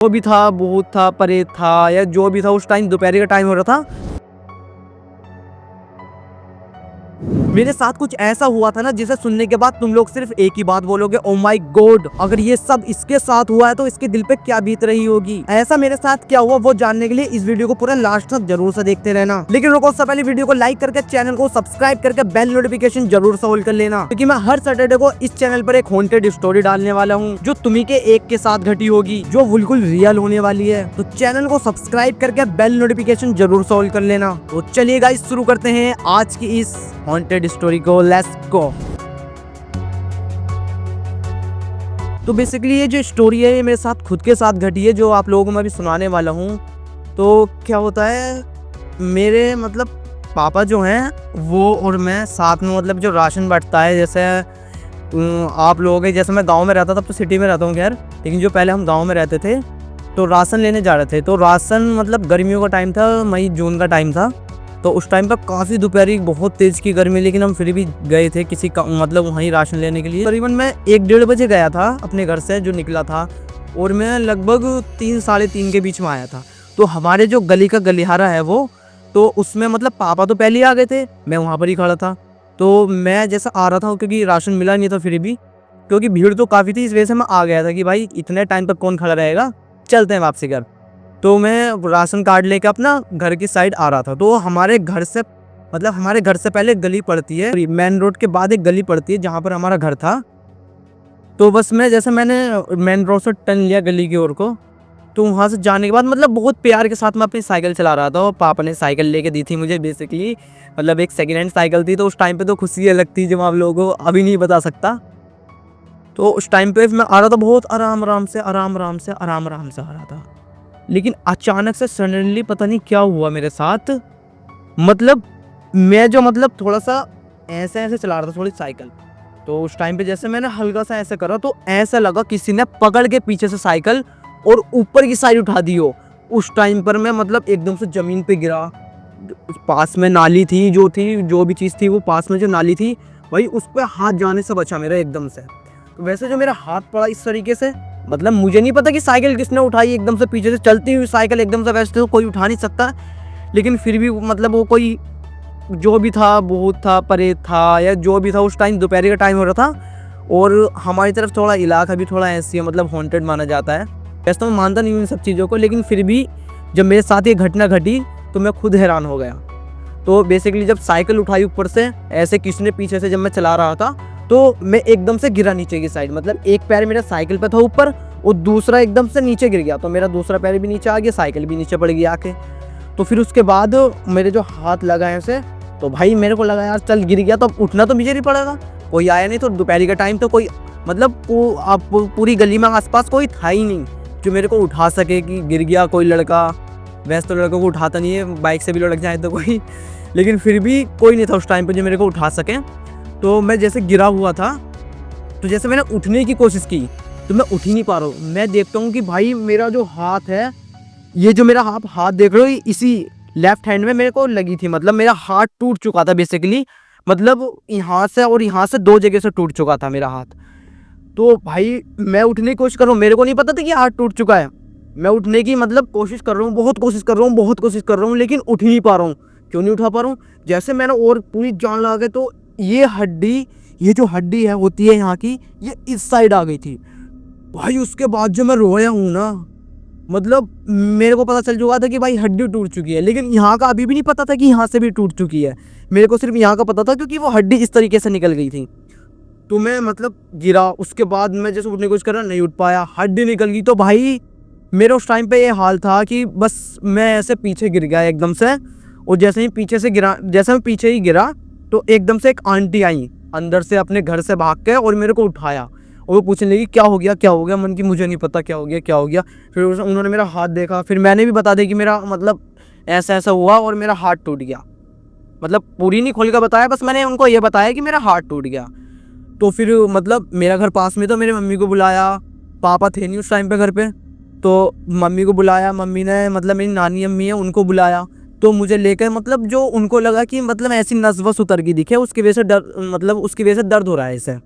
जो भी था, भूत था, प्रेत था या जो भी था, उस टाइम दोपहर का टाइम हो रहा था। मेरे साथ कुछ ऐसा हुआ था ना, जिसे सुनने के बाद तुम लोग सिर्फ एक ही बात बोलोगे, ओ माय गॉड, अगर ये सब इसके साथ हुआ है तो इसके दिल पे क्या बीत रही होगी। ऐसा मेरे साथ क्या हुआ वो जानने के लिए इस वीडियो को पूरा लास्ट तक जरूर से देखते रहना। लेकिन रुको, उससे पहले वीडियो को लाइक करके चैनल को सब्सक्राइब करके बेल नोटिफिकेशन जरूर से ऑल कर लेना, क्योंकि मैं हर सैटरडे को इस चैनल पर एक हॉन्टेड स्टोरी डालने वाला हूँ, जो तुम्ही के एक के साथ घटी होगी, जो बिल्कुल रियल होने वाली है। तो चैनल को सब्सक्राइब करके बेल नोटिफिकेशन जरूर से ऑल कर लेना। तो चलिए गाइस, शुरू करते हैं आज की इस हॉन्टेड स्टोरी को। Let's go. तो बेसिकली ये जो स्टोरी है, ये मेरे साथ खुद के साथ घटी है, जो आप लोगों को मैं अभी सुनाने वाला हूँ। तो क्या होता है, मेरे मतलब पापा जो हैं वो और मैं साथ में मतलब जो राशन बंटता है, जैसे आप लोगों के, जैसे मैं गांव में रहता था, अब तो सिटी में रहता हूँ खैर, लेकिन जो पहले हम गांव में रहते थे तो राशन लेने जा रहे थे। तो राशन मतलब गर्मियों का टाइम था, मई जून का टाइम था। तो उस टाइम पर काफ़ी दोपहरी बहुत तेज़ की गर्मी, लेकिन हम फिर भी गए थे किसी का मतलब वहीं राशन लेने के लिए। करीबन मैं 1-1:30 बजे गया था अपने घर से, जो निकला था, और मैं लगभग 3-3:30 के बीच में आया था। तो हमारे जो गली का गलिहारा है वो, तो उसमें मतलब पापा तो पहले ही आ गए थे, मैं वहाँ पर ही खड़ा था। तो मैं जैसा आ रहा था, क्योंकि राशन मिला नहीं था फिर भी, क्योंकि भीड़ तो काफ़ी थी, इस वजह से मैं आ गया था कि भाई इतने टाइम तक कौन खड़ा रहेगा, चलते हैं वापसी घर। तो मैं राशन कार्ड लेकर अपना घर की साइड आ रहा था। तो हमारे घर से मतलब हमारे घर से पहले गली पड़ती है, मेन रोड के बाद एक गली पड़ती है जहाँ पर हमारा घर था। तो बस मैंने मेन रोड से टर्न लिया गली की ओर को। तो वहाँ से जाने के बाद मतलब बहुत प्यार के साथ मैं अपनी साइकिल चला रहा था, और पापा ने साइकिल लेके दी थी मुझे बेसिकली, मतलब एक सेकेंड हैंड साइकिल थी। तो उस टाइम पे तो खुशी अलग थी, जो मैं आप लोगों को अभी नहीं बता सकता। तो उस टाइम पे मैं आ रहा था बहुत आराम आराम से आ रहा था। लेकिन अचानक से सडनली पता नहीं क्या हुआ मेरे साथ, मतलब मैं जो मतलब थोड़ा सा ऐसे चला रहा था थोड़ी साइकिल। तो उस टाइम पे जैसे मैंने हल्का सा ऐसे करा, तो ऐसा लगा किसी ने पकड़ के पीछे से साइकिल और ऊपर की साइड उठा दी हो। उस टाइम पर मैं मतलब एकदम से ज़मीन पे गिरा। पास में नाली थी, जो भी चीज़ थी वो पास में जो नाली थी, वही उस पर हाथ जाने से बचा मेरा एकदम से। तो वैसे जो मेरा हाथ पड़ा इस तरीके से, मतलब मुझे नहीं पता कि साइकिल किसने उठाई एकदम से, पीछे से चलती हुई साइकिल एकदम से, वैसे तो कोई उठा नहीं सकता, लेकिन फिर भी मतलब वो कोई जो भी था, भूत था, प्रेत था या जो भी था, उस टाइम दोपहर का टाइम हो रहा था। और हमारी तरफ थोड़ा इलाका भी थोड़ा ऐसी है, मतलब हॉन्टेड माना जाता है। वैसे तो मैं मानता नहीं हूँ इन सब चीज़ों को, लेकिन फिर भी जब मेरे साथ ये घटना घटी तो मैं खुद हैरान हो गया। तो बेसिकली जब साइकिल उठाई ऊपर से ऐसे किसी ने पीछे से, जब मैं चला रहा था, तो मैं एकदम से गिरा नीचे की साइड, मतलब एक पैर मेरा साइकिल पे था ऊपर और दूसरा एकदम से नीचे गिर गया। तो मेरा दूसरा पैर भी नीचे आ गया, साइकिल भी नीचे पड़ गई आके। तो फिर उसके बाद मेरे जो हाथ लगा ऐसे, तो भाई मेरे को लगा यार चल गिर गया तो अब उठना तो मुझे नहीं पड़ेगा, कोई आया नहीं। तो दोपहर का टाइम, तो कोई मतलब पूरी गली में आसपास कोई था ही नहीं जो मेरे को उठा सके कि गिर गया कोई लड़का। वैसे तो लड़कों को उठाता नहीं है, बाइक से भी लड़क जाए तो कोई, लेकिन फिर भी कोई नहीं था उस टाइम पर जो मेरे को उठा सके। तो मैं जैसे गिरा हुआ था, तो जैसे मैंने उठने की कोशिश की तो मैं उठ ही नहीं पा रहा हूँ। मैं देखता हूँ कि भाई मेरा जो हाथ है, ये जो मेरा हाथ देख रहे हो, इसी लेफ्ट हैंड में मेरे को लगी थी, मतलब मेरा हाथ टूट चुका था बेसिकली, मतलब यहाँ से और यहाँ से 2 जगह से टूट चुका था मेरा हाथ। तो भाई मैं उठने की कोशिश कर रहा हूँ, मेरे को नहीं पता था कि हाथ टूट चुका है। मैं उठने की मतलब कोशिश कर रहा हूँ, बहुत कोशिश कर रहा हूँ, लेकिन उठ ही नहीं पा रहा हूँ। क्यों नहीं उठा पा रहा हूँ, जैसे मैंने और पूरी जान लगा के, तो ये जो हड्डी है होती है यहाँ की, ये इस साइड आ गई थी भाई। उसके बाद जो मैं रोया हूँ ना, मतलब मेरे को पता चल चुका था कि भाई हड्डी टूट चुकी है, लेकिन यहाँ का अभी भी नहीं पता था कि यहाँ से भी टूट चुकी है। मेरे को सिर्फ यहाँ का पता था, क्योंकि वो हड्डी इस तरीके से निकल गई थी। तो मैं मतलब गिरा, उसके बाद मैं जैसे उठने की कोशिश कर रहा, नहीं उठ पाया, हड्डी निकल गई। तो भाई मेरा उस टाइम पे ये हाल था कि बस मैं ऐसे पीछे गिर गया एकदम से। और जैसे मैं पीछे ही गिरा, तो एकदम से एक आंटी आई अंदर से अपने घर से भाग के और मेरे को उठाया, और वो पूछने लगी क्या हो गया। मन की मुझे नहीं पता क्या हो गया। फिर उन्होंने मेरा हाथ देखा, फिर मैंने भी बता दिया कि मेरा मतलब ऐसा हुआ और मेरा हाथ टूट गया। मतलब पूरी नहीं खोल कर बताया, बस मैंने उनको ये बताया कि मेरा हाथ टूट गया। तो फिर मतलब मेरा घर पास में, तो मेरी मम्मी को बुलाया, पापा थे नहीं उस टाइम पे घर पे, तो मम्मी को बुलाया। मम्मी ने मतलब मेरी नानी अम्मी है उनको बुलाया, तो मुझे लेकर मतलब जो उनको लगा कि मतलब ऐसी नस वस उतर गई दिखे, उसकी वजह से दर्द हो रहा है इसे।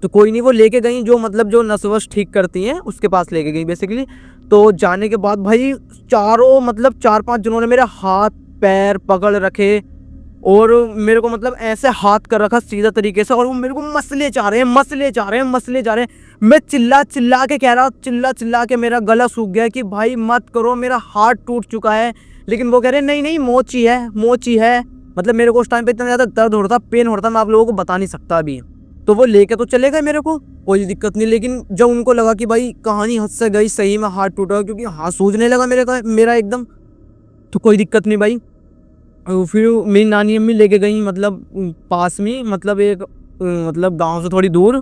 तो कोई नहीं, वो लेके गई, जो मतलब जो नस-वस ठीक करती हैं उसके पास लेके गई बेसिकली। तो जाने के बाद भाई चारों मतलब 4-5 जनों ने मेरे हाथ पैर पकड़ रखे और मेरे को मतलब ऐसे हाथ कर रखा सीधा तरीके से, और वो मेरे को मसले चाह रहे हैं, मसले चाह रहे हैं, मसले चाह रहे हैं। मैं चिल्ला चिल्ला के कह रहा हूँ, चिल्ला चिल्ला के मेरा गला सूख गया कि भाई मत करो, मेरा हाथ टूट चुका है। लेकिन वो कह रहे नहीं नहीं मोची है, मोची है। मतलब मेरे को उस टाइम पे इतना ज़्यादा दर्द हो रहा था, पेन हो रहा था, मैं आप लोगों को बता नहीं सकता अभी। तो वो लेके तो चले गए मेरे को, कोई दिक्कत नहीं। लेकिन जब उनको लगा कि भाई कहानी हद से गई, सही में हाथ टूटा, क्योंकि हाथ सूजने लगा मेरा एकदम, तो कोई दिक्कत नहीं भाई। फिर मेरी नानी अम्मी लेके गई मतलब पास में, मतलब एक मतलब गांव से थोड़ी दूर,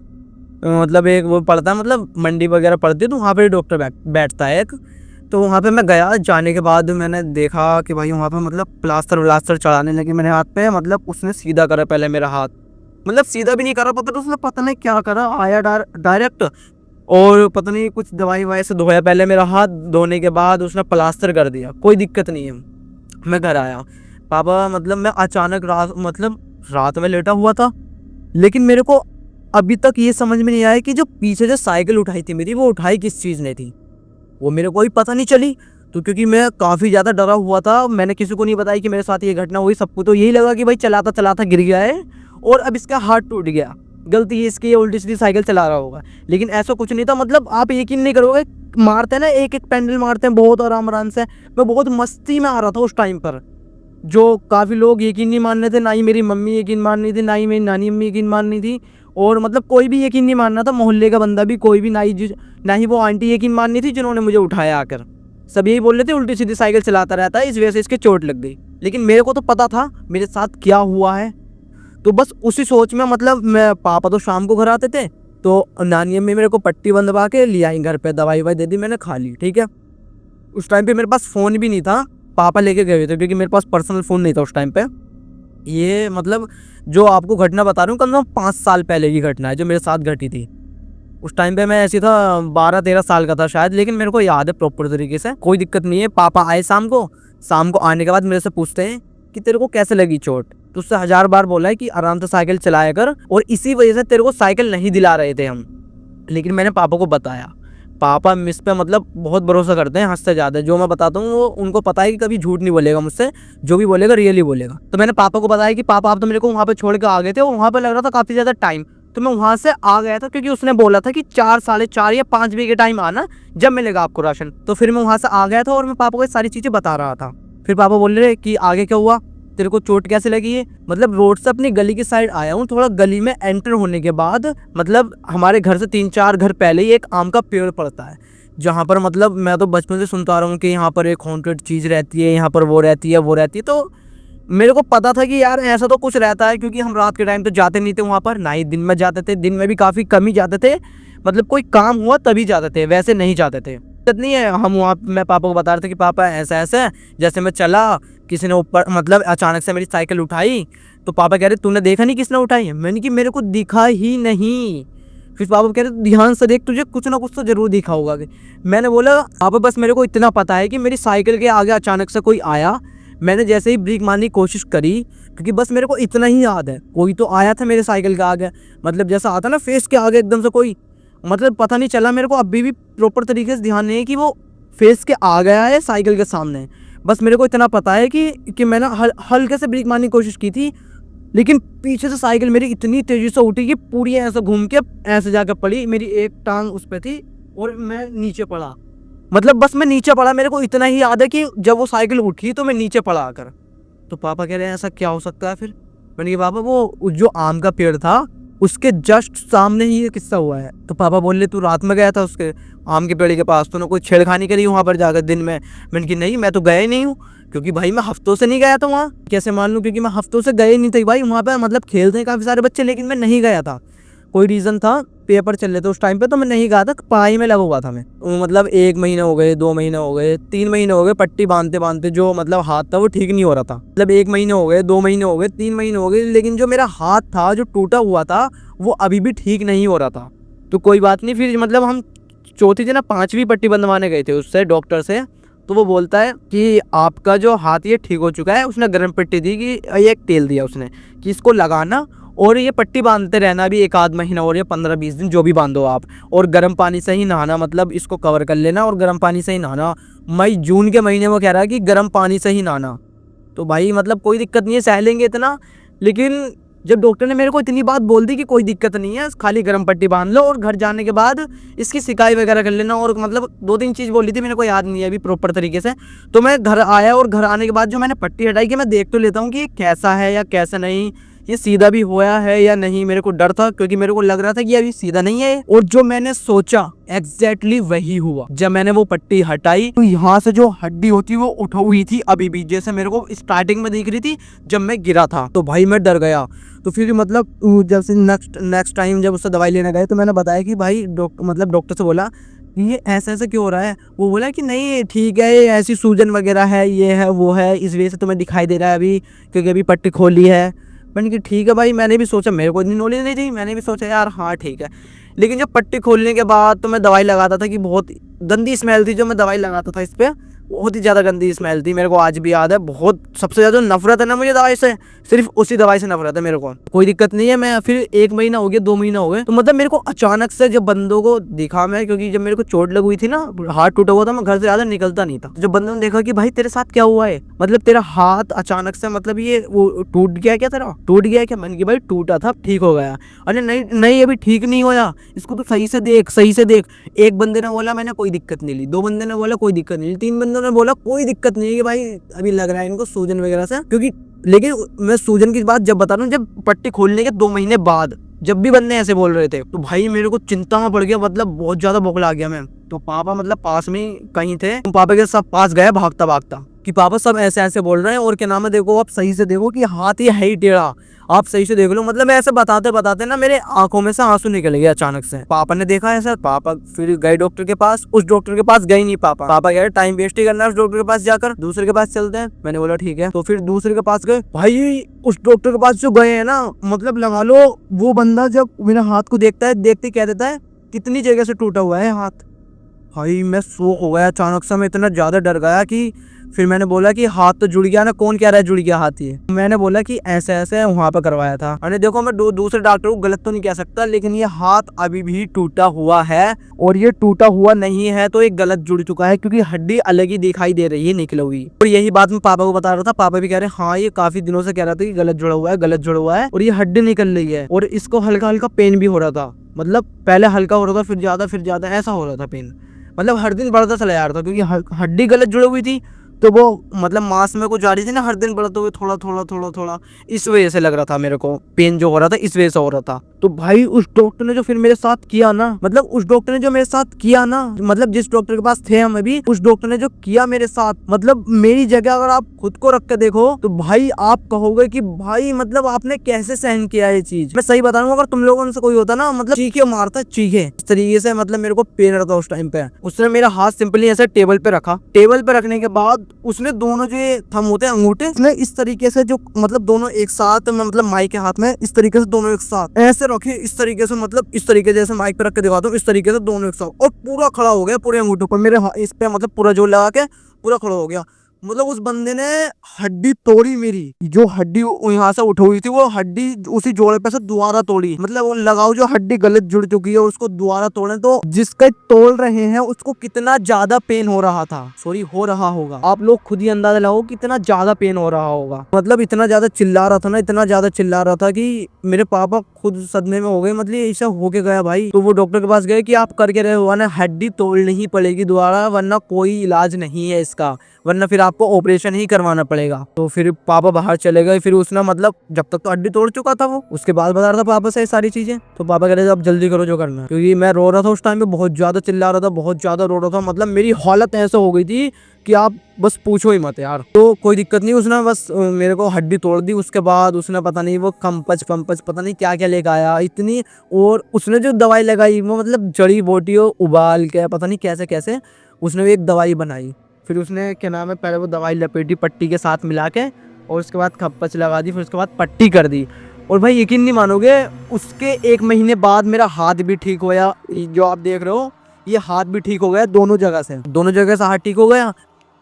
मतलब एक वो पड़ता है, मतलब मंडी वगैरह पड़ती है, तो वहाँ पे डॉक्टर बैठता है एक। तो वहाँ पे मैं गया, जाने के बाद मैंने देखा कि भाई वहाँ पे मतलब प्लास्टर व्लास्टर चढ़ाने लगे मेरे हाथ पे। मतलब उसने सीधा करा पहले मेरा हाथ, मतलब सीधा भी नहीं करा, पता उसने पता नहीं क्या करा, आया डायरेक्ट और पता नहीं कुछ दवाई ववाई से धोया पहले मेरा हाथ, धोने के बाद उसने प्लास्टर कर दिया। कोई दिक्कत नहीं है। मैं घर आया, पापा मतलब मैं अचानक रात में लेटा हुआ था, लेकिन मेरे को अभी तक ये समझ में नहीं आया कि जो पीछे जो साइकिल उठाई थी मेरी, वो उठाई किस चीज़ ने थी, वो मेरे को ही पता नहीं चली। तो क्योंकि मैं काफ़ी ज़्यादा डरा हुआ था, मैंने किसी को नहीं बताया कि मेरे साथ ये घटना हुई। सबको तो यही लगा कि भाई चलाता चलाता गिर गया है और अब इसका हाथ टूट गया, गलती इसकी, उल्टी सीधी साइकिल चला रहा होगा। लेकिन ऐसा कुछ नहीं था। मतलब आप यकीन नहीं करोगे, मारते हैं ना एक एक पैंडल मारते हैं बहुत आराम आराम से, मैं बहुत मस्ती में आ रहा था उस टाइम पर। जो काफ़ी लोग यकीन नहीं मान रहे थे, ना ही मेरी मम्मी यकीन मान रही थी, ना ही मेरी नानी अम्मी यकीन मान रही थी, और मतलब कोई भी यकीन नहीं मान रहा था, मोहल्ले का बंदा भी कोई भी, ना ही वो आंटी यकीन मान रही थी जिन्होंने मुझे उठाया आकर। सब यही बोल रहे थे उल्टी सीधी साइकिल चलाता रहता है, इस वजह से इसके चोट लग गई। लेकिन मेरे को तो पता था मेरे साथ क्या हुआ है। तो बस उसी सोच में मतलब मैं, पापा तो शाम को घर आते थे, तो नानी अम्मी मेरे को पट्टी बंधवा के ले आई घर पे, दवाई ववाई दे दी, मैंने खा ली, ठीक है। उस टाइम पे मेरे पास फ़ोन भी नहीं था, पापा लेके गए हुए थे, क्योंकि मेरे पास पर्सनल फ़ोन नहीं था उस टाइम पे। ये मतलब जो आपको घटना बता रहा हूँ, कम से कम 5 साल पहले की घटना है जो मेरे साथ घटी थी। उस टाइम पे मैं ऐसी था 12-13 साल का था शायद, लेकिन मेरे को याद है प्रॉपर तरीके से। कोई दिक्कत नहीं है। पापा आए शाम को आने के बाद मेरे से पूछते हैं कि तेरे को कैसे लगी चोट। तो उससे 1000 बार बोला है कि आराम से साइकिल चलाया कर, और इसी वजह से तेरे को साइकिल नहीं दिला रहे थे हम। लेकिन मैंने पापा को बताया। पापा मुझ पे मतलब बहुत भरोसा करते हैं, हद से ज़्यादा। जो मैं बताता हूँ वो उनको पता है कि कभी झूठ नहीं बोलेगा मुझसे, जो भी बोलेगा रियली बोलेगा। तो मैंने पापा को बताया कि पापा आप तो मेरे को वहाँ पे छोड़ के आ गए थे, और वहाँ पे लग रहा था काफ़ी ज़्यादा टाइम, तो मैं वहाँ से आ गया था, क्योंकि उसने बोला था कि 4, साढ़े 4 या 5 बजे के टाइम आना, जब मिलेगा आपको राशन। तो फिर मैं वहाँ से आ गया था और मैं पापा को ये सारी चीज़ें बता रहा था। फिर पापा बोल रहे कि आगे क्या हुआ, तेरे को चोट कैसे लगी है। मतलब रोड से अपनी गली की साइड आया हूँ, थोड़ा गली में एंटर होने के बाद मतलब हमारे घर से 3-4 घर पहले ही एक आम का पेड़ पड़ता है, जहाँ पर मतलब मैं तो बचपन से सुनता आ रहा हूँ कि यहाँ पर एक हॉन्टेड चीज़ रहती है, यहाँ पर वो रहती है, वो रहती है। तो मेरे को पता था कि यार ऐसा तो कुछ रहता है, क्योंकि हम रात के टाइम तो जाते नहीं थे वहाँ पर, ना ही दिन में जाते थे। दिन में भी काफ़ी कम ही जाते थे, मतलब कोई काम हुआ तभी जाते थे, वैसे नहीं जाते थे। दिक्कत नहीं है। हम वहाँ, मैं पापा को बता रहे थे कि पापा ऐसा ऐसा है। जैसे मैं चला, किसी ने ऊपर मतलब अचानक से मेरी साइकिल उठाई, तो पापा कह रहे तूने देखा नहीं किसने उठाई है। मैंने कि मेरे को दिखा ही नहीं। फिर पापा कह रहे ध्यान से देख, तुझे कुछ ना कुछ तो जरूर दिखा होगा। मैंने बोला पापा बस मेरे को इतना पता है कि मेरी साइकिल के आगे अचानक से कोई आया, मैंने जैसे ही ब्रेक मारने की कोशिश करी, क्योंकि बस मेरे को इतना ही याद है, कोई तो आया था मेरे साइकिल के आगे, मतलब जैसा आता ना फेस के आगे एकदम से कोई, मतलब पता नहीं चला मेरे को, अभी भी प्रॉपर तरीके से ध्यान नहीं है कि वो फेस के आ गया है साइकिल के सामने। बस मेरे को इतना पता है कि मैंने हल्के से ब्रेक मारने की कोशिश की थी, लेकिन पीछे से साइकिल मेरी इतनी तेज़ी से उठी कि पूरी ऐसे घूम के ऐसे जाकर पड़ी, मेरी एक टांग उस पर थी और मैं नीचे पड़ा। मतलब बस मैं नीचे पड़ा, मेरे को इतना ही याद है कि जब वो साइकिल उठी तो मैं नीचे पड़ा आकर। तो पापा कह रहे हैं ऐसा क्या हो सकता है फिर। मैंने कहा पापा वो जो आम का पेड़ था उसके जस्ट सामने ही ये किस्सा हुआ है। तो पापा बोल रहे तू रात में गया था उसके आम के पेड़ के पास, तूने कोई छेड़खानी करी वहाँ पर जाकर दिन में। मैंने कहा नहीं, मैं तो गया ही नहीं हूँ, क्योंकि भाई मैं हफ्तों से नहीं गया था वहाँ। कैसे मान लूँ, क्योंकि मैं हफ्तों से गए नहीं थे भाई वहाँ पर, मतलब खेलते हैं काफ़ी सारे बच्चे, लेकिन मैं नहीं गया था। कोई रीज़न था, पेपर चल रहे थे उस टाइम पे, तो मैं नहीं गया था, पढ़ाई में लगा हुआ था मैं। मतलब 1 महीना हो गए, 2 महीने हो गए, 3 महीने हो गए पट्टी बांधते बांधते, जो मतलब हाथ था वो ठीक नहीं हो रहा था। मतलब 1 महीने हो गए, 2 महीने हो गए, 3 महीने हो गए, लेकिन जो मेरा हाथ था जो टूटा हुआ था वो अभी भी ठीक नहीं हो रहा था। तो कोई बात नहीं, फिर मतलब हम चौथी थी ना 5वीं पट्टी बंधवाने गए थे उससे, डॉक्टर से। तो वो बोलता है कि आपका जो हाथ ये ठीक हो चुका है। उसने गर्म पट्टी दी कि एक तेल दिया उसने कि इसको लगाना और ये पट्टी बांधते रहना भी 1 आध महीना और या 15-20 दिन जो भी बांधो आप, और गर्म पानी से ही नहाना, मतलब इसको कवर कर लेना और गर्म पानी से ही नहाना। मई जून के महीने में कह रहा है कि गर्म पानी से ही नहाना। तो भाई मतलब कोई दिक्कत नहीं है, सह लेंगे इतना। लेकिन जब डॉक्टर ने मेरे को इतनी बात बोल दी कि कोई दिक्कत नहीं है, खाली गर्म पट्टी बांध लो और घर जाने के बाद इसकी सिकाई वगैरह कर लेना, और मतलब 2-3 चीज़ बोली थी, मेरे को याद नहीं है अभी प्रॉपर तरीके से। तो मैं घर आया और घर आने के बाद जो मैंने पट्टी हटाई कि मैं देख तो लेता हूँ कि ये कैसा है या कैसा नहीं, ये सीधा भी होया है या नहीं। मेरे को डर था क्योंकि मेरे को लग रहा था कि अभी सीधा नहीं है, और जो मैंने सोचा एग्जैक्टली वही हुआ। जब मैंने वो पट्टी हटाई तो यहाँ से जो हड्डी होती वो उठा हुई थी अभी भी, जैसे मेरे को स्टार्टिंग में दिख रही थी जब मैं गिरा था। तो भाई मैं डर गया। तो फिर मतलब जब से नेक्स्ट टाइम जब उससे दवाई लेने गए तो मैंने बताया कि भाई डॉक्टर से बोला ये ऐसा ऐसा क्यों हो रहा है। वो बोला कि नहीं ठीक है, ये ऐसी सूजन वगैरह है, ये है वो है, इस वजह से तुम्हें दिखाई दे रहा है अभी, क्योंकि अभी पट्टी खोली है। मैंने कहा ठीक है भाई। मैंने भी सोचा, मेरे को इतनी नॉलेज नहीं थी, मैंने भी सोचा यार हाँ ठीक है। लेकिन जब पट्टी खोलने के बाद तो मैं दवाई लगाता था कि बहुत गंदी स्मेल थी जो मैं दवाई लगाता था इस पर, बहुत ही ज़्यादा गंदी स्मेल थी। मेरे को आज भी याद है, बहुत सबसे ज़्यादा नफरत है ना मुझे दवाई से, सिर्फ उसी दवाई से नफरत है मेरे को। कोई दिक्कत नहीं है। मैं फिर 1 महीना हो गया, 2 महीना हो गए, तो मतलब मेरे को अचानक से जब बंदों को दिखा मैं, क्योंकि जब मेरे को चोट लगी हुई थी ना, हाथ टूटा हुआ था, मैं घर से ज़्यादा निकलता नहीं था। जब बंदों ने देखा कि भाई तेरे साथ क्या हुआ है, मतलब तेरा हाथ अचानक से मतलब ये वो टूट गया क्या, तेरा टूट गया क्या। मैंने कहा भाई टूटा था, ठीक हो गया। अरे नहीं नहीं अभी ठीक नहीं होया, इसको तो सही से देख, सही से देख। एक बंदे ने बोला मैंने कोई दिक्कत नहीं ली, 2 बंदे ने बोला कोई दिक्कत नहीं ली, 3 बंदों ने बोला कोई दिक्कत नहीं है कि भाई अभी लग रहा है इनको सूजन वगैरह से। क्योंकि लेकिन मैं सूजन की बात जब बता रहा हूँ, जब पट्टी खोलने के 2 महीने बाद जब भी बंदे ऐसे बोल रहे थे तो भाई मेरे को चिंता में पड़ गया, मतलब बहुत ज्यादा बौखला गया मैं। तो पापा मतलब पास में कहीं थे, तो पापा के सब पास गया भागता भागता कि पापा सब ऐसे ऐसे बोल रहे हैं, और क्या नाम है देखो आप सही से देखो कि हाथ ये है ही टेढ़ा, आप सही से देख लो। मतलब ऐसे बताते बताते ना मेरे आंखों में से आंसू निकल गए अचानक से। पापा ने देखा ऐसा, पापा फिर गए डॉक्टर के पास। उस डॉक्टर के पास गए नहीं पापा कह रहे टाइम वेस्ट ही करना है उस डॉक्टर के पास जाकर, दूसरे के पास चलते हैं। मैंने बोला ठीक है। तो फिर दूसरे के पास गए। भाई उस डॉक्टर के पास जो गए हैं ना, मतलब लगा लो वो बंदा जब मेरे हाथ को देखता है, देखते कह देता है कितनी जगह से टूटा हुआ है हाथ। भाई मैं शॉक हो गया अचानक से, मैं इतना ज्यादा डर गया कि फिर मैंने बोला कि हाथ तो जुड़ गया ना, कौन कह रहा है जुड़ गया हाथ ये। मैंने बोला कि ऐसे ऐसे वहां पर करवाया था। अरे देखो मैं दूसरे डॉक्टर को गलत तो नहीं कह सकता, लेकिन ये हाथ अभी भी टूटा हुआ है, और ये टूटा हुआ नहीं है तो ये गलत जुड़ चुका है, क्योंकि हड्डी अलग ही दिखाई दे रही है निकली हुई। और यही बात मैं पापा को बता रहा था, पापा भी कह रहे हाँ ये काफी दिनों से कह रहा था कि गलत जुड़ा हुआ है, गलत जुड़ा हुआ है, और ये हड्डी निकल रही है। और इसको हल्का हल्का पेन भी हो रहा था, मतलब पहले हल्का हो रहा था फिर ज्यादा ऐसा हो रहा था पेन, मतलब हर दिन बढ़ता चला जा रहा था, क्योंकि हड्डी गलत जुड़ी हुई थी तो वो मतलब मांस में कुछ जा रही थी ना, हर दिन बढ़ते हुए थोड़ा थोड़ा थोड़ा थोड़ा, इस वजह से लग रहा था मेरे को पेन जो हो रहा था, इस वजह से हो रहा था। तो भाई उस डॉक्टर ने जो फिर मेरे साथ किया ना, मतलब उस डॉक्टर ने जो मेरे साथ किया ना, मतलब जिस डॉक्टर के पास थे हम अभी, उस डॉक्टर ने जो किया मेरे साथ, मतलब मेरी जगह अगर आप खुद को रख के देखो तो भाई आप कहोगे कि भाई मतलब आपने कैसे सहन किया ये चीज। मैं सही बता रहा हूँ, अगर तुम लोगों में से कोई होता ना, मतलब चीखे मारता चीखे इस तरीके से, मतलब मेरे को पेन रहा था उस टाइम पे। उसने मेरा हाथ सिंपली ऐसे टेबल पे रखा, टेबल पे रखने के बाद उसने दोनों जो थंब होते हैं अंगूठे, उसने इस तरीके से जो मतलब दोनों एक साथ, मतलब माइक के हाथ में इस तरीके से दोनों एक साथ ऐसे रखे, इस तरीके से, मतलब इस तरीके जैसे माइक पे रख के दिखाता हूँ, इस तरीके से दोनों एक साथ, और पूरा खड़ा हो गया पूरे अंगूठों पर मेरे इस पे, मतलब पूरा जोर लगा के पूरा खड़ा हो गया। मतलब उस बंदे ने हड्डी तोड़ी, मेरी जो हड्डी यहाँ से उठ हुई थी वो हड्डी उसी जोड़े पे से दोबारा तोड़ी। मतलब वो लगाओ जो हड्डी गलत जुड़ चुकी है उसको दोबारा तोड़े, तो जिसका तोड़ रहे हैं उसको कितना ज्यादा पेन हो रहा था, सॉरी हो रहा होगा, आप लोग खुद ही अंदाजा लगाओ कितना ज्यादा पेन हो रहा होगा। मतलब इतना ज्यादा चिल्ला रहा था ना, इतना ज्यादा चिल्ला रहा था कि मेरे पापा खुद सदमे में हो गए, मतलब ऐसा होके गया भाई। तो वो डॉक्टर के पास गए कि आप करके रहे हो ना, हड्डी तोड़नी ही पड़ेगी दोबारा, वरना कोई इलाज नहीं है इसका, वरना फिर आपको ऑपरेशन ही करवाना पड़ेगा। तो फिर पापा बाहर चले गए। फिर उसने मतलब जब तक तो हड्डी तोड़ चुका था वो, उसके बाद बता रहा था पापा से सारी चीजें। तो पापा कह रहे थे अब जल्दी करो जो करना है, क्योंकि मैं रो रहा था उस टाइम पे, बहुत ज्यादा चिल्ला रहा था, बहुत ज्यादा रो रहा था, मतलब मेरी हालत ऐसे हो गई थी कि आप बस पूछो ही मत यार। तो कोई दिक्कत नहीं, उसने बस मेरे को हड्डी तोड़ दी। उसके बाद उसने पता नहीं वो कंपच पता नहीं क्या क्या लेकर आया इतनी, और उसने जो दवाई लगाई वो मतलब जड़ी बूटियों उबाल के पता नहीं कैसे कैसे उसने एक दवाई बनाई। फिर उसने क्या नाम है पहले वो दवाई लपेटी पट्टी के साथ मिला के, और उसके बाद खप्पच लगा दी, फिर उसके बाद पट्टी कर दी। और भाई यकीन नहीं मानोगे, उसके 1 महीने बाद मेरा हाथ भी ठीक होया, जो आप देख रहे हो ये हाथ भी ठीक हो गया, दोनों जगह से हाथ ठीक हो गया।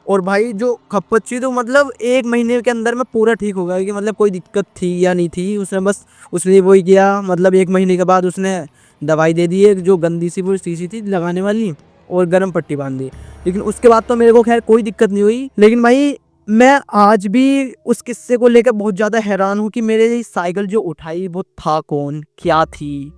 और भाई जो खप्पत थी तो मतलब 1 महीने के अंदर में पूरा ठीक हो गया कि मतलब कोई दिक्कत थी या नहीं थी। उसने बस उसने वही किया, मतलब 1 महीने के बाद उसने दवाई दे दी एक जो गंदी सी वो शीशी थी लगाने वाली, और गर्म पट्टी बांध दी। लेकिन उसके बाद तो मेरे को खैर कोई दिक्कत नहीं हुई। लेकिन भाई मैं आज भी उस किस्से को लेकर बहुत ज़्यादा हैरान हूँ कि मेरे ये साइकिल जो उठाई वो था कौन, क्या थी?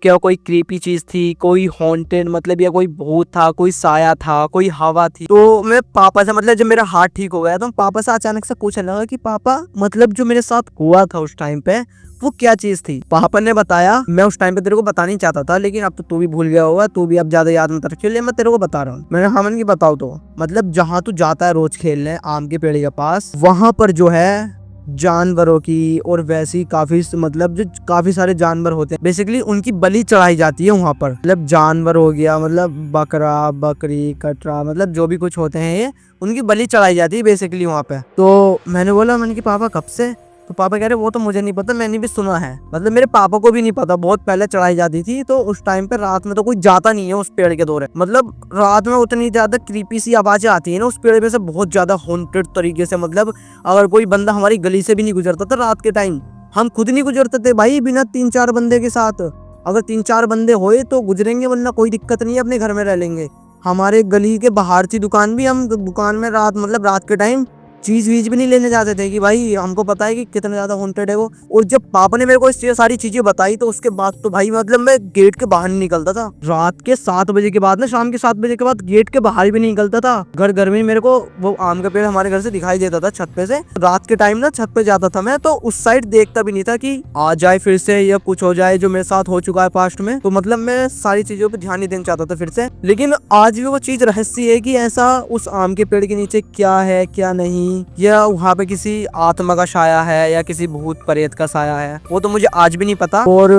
क्या कोई क्रीपी चीज थी, कोई हॉन्टेड मतलब, या कोई भूत था, कोई साया था, कोई हवा थी? तो मैं पापा से मतलब जब मेरा हाथ ठीक हो गया तो पापा से अचानक से पूछने लगा कि पापा मतलब जो मेरे साथ हुआ था उस टाइम पे वो क्या चीज थी? पापा ने बताया, मैं उस टाइम पे तेरे को बताना नहीं चाहता था लेकिन अब तो तू भी भूल गया होगा, तू भी अब ज्यादा याद मत रखियो, ले मैं तेरे को बता रहा हूँ। मैंने हाँ मन की बताओ तो मतलब जहाँ तू जाता है रोज खेलने आम के पेड़ के पास, वहां पर जो है जानवरों की और वैसी काफी मतलब जो काफी सारे जानवर होते हैं बेसिकली उनकी बलि चढ़ाई जाती है वहां पर। मतलब जानवर हो गया, मतलब बकरा, बकरी, कटरा, मतलब जो भी कुछ होते हैं ये उनकी बलि चढ़ाई जाती है बेसिकली वहां पे। तो मैंने बोला, मैंने कि पापा कब से? तो पापा कह रहे वो तो मुझे नहीं पता, मैंने भी सुना है। मतलब मेरे पापा को भी नहीं पता, बहुत पहले चढ़ाई जाती थी। तो उस टाइम पे रात में तो कोई जाता नहीं है उस पेड़ के दौरे, मतलब रात में उतनी ज्यादा क्रीपी सी आवाजें आती है ना उस पेड़ में से, बहुत ज्यादा हॉन्टेड तरीके से। मतलब अगर कोई बंदा हमारी गली से भी नहीं गुजरता था रात के टाइम, हम खुद नहीं गुजरते थे भाई बिना 3-4 बंदे के साथ। अगर 3-4 बंदे होए तो गुजरेंगे, वरना कोई दिक्कत नहीं है, अपने घर में रह लेंगे। हमारे गली के बाहर थी दुकान भी, हम दुकान में रात मतलब रात के टाइम चीज वीज भी नहीं लेने जाते थे कि भाई हमको पता है कि कितना ज्यादा हॉन्टेड है वो। और जब पापा ने मेरे को ये सारी चीजें बताई तो उसके बाद तो भाई मतलब मैं गेट के बाहर नहीं निकलता था। रात के 7 बजे के बाद ना, शाम के 7 बजे के बाद गेट के बाहर भी नहीं निकलता था। घर में मेरे को वो आम का पेड़ हमारे घर से दिखाई देता था छत पे से। रात के टाइम ना छत पे जाता था मैं, तो उस साइड देखता भी नहीं था कि आ जाए फिर से या कुछ हो जाए जो मेरे साथ हो चुका है पास्ट में। तो मतलब मैं सारी चीजों पे ध्यान नहीं देना चाहता था फिर से। लेकिन आज भी वो चीज रहस्य है कि ऐसा उस आम के पेड़ के नीचे क्या है क्या नहीं, या वहाँ पे किसी आत्मा का साया है या किसी भूत प्रेत का साया है, वो तो मुझे आज भी नहीं पता। और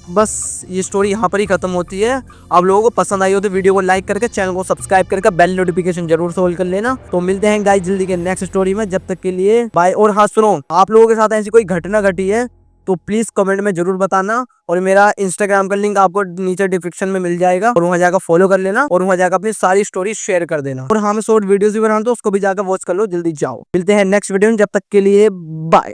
बस ये स्टोरी यहाँ पर ही खत्म होती है। आप लोगों को पसंद आई हो तो वीडियो को लाइक करके चैनल को सब्सक्राइब करके बेल नोटिफिकेशन जरूर से ऑल कर लेना। तो मिलते हैं गाइस जल्दी के नेक्स्ट स्टोरी में, जब तक के लिए बाय। और हाँ सुनो, आप लोगों के साथ ऐसी कोई घटना घटी है तो प्लीज कमेंट में जरूर बताना। और मेरा इंस्टाग्राम का लिंक आपको नीचे डिस्क्रिप्शन में मिल जाएगा, और वहां जाकर फॉलो कर लेना और वहां जाकर अपनी सारी स्टोरी शेयर कर देना। और हाँ मैं शॉर्ट वीडियोस भी बनाता हूं, उसको भी जाकर वॉच कर लो, जल्दी जाओ। मिलते हैं नेक्स्ट वीडियो में, जब तक के लिए बाय।